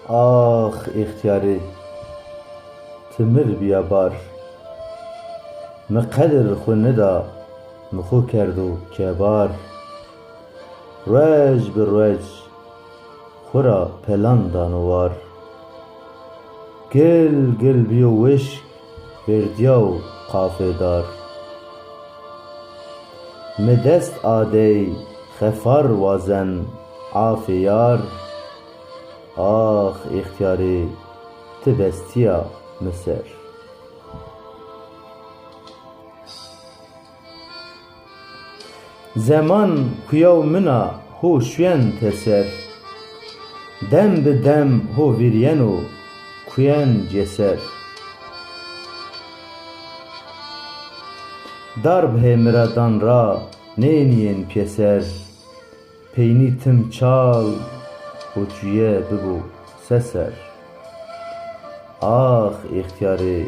آخ اختیاری تمر بیابار مقدر خو ندا مخو کردو کبار روج به روج خورا پلان دانوار گل گل بیو وش بردیاو قافه دار مدست آدی خفار وازن عافیار آخ اختیاری تبستیا مصر زمان کیاو منا هو شوین تسر دم به دم هو ویرینو کوین جسر darb hemiradan ra neyniyen pyeser peyni tim çal uçuye bibu seser ah ihtiyari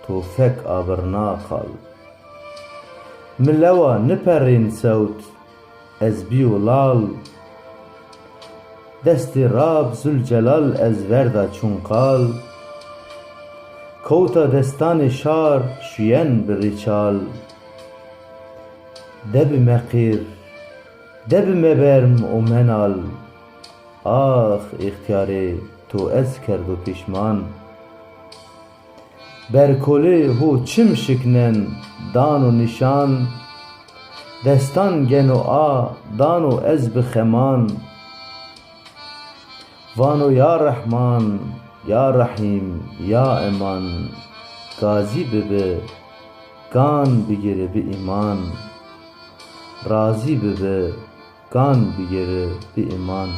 tufek aberna kal millewa niperin sevt ez biu lal desti rab zülcelal ez verda çunkal kouta destan şar şüyen biriçal deb meqir deb meberm o menal ah ihtiyari tu ez kerdu pişman berkoli hu çim şiknen danu nişan destan genu a danu ez bixeman vanu ya Rahman ya Rahim ya eman gazi bibe gan bigire bi iman razı bibe gan bigire bi iman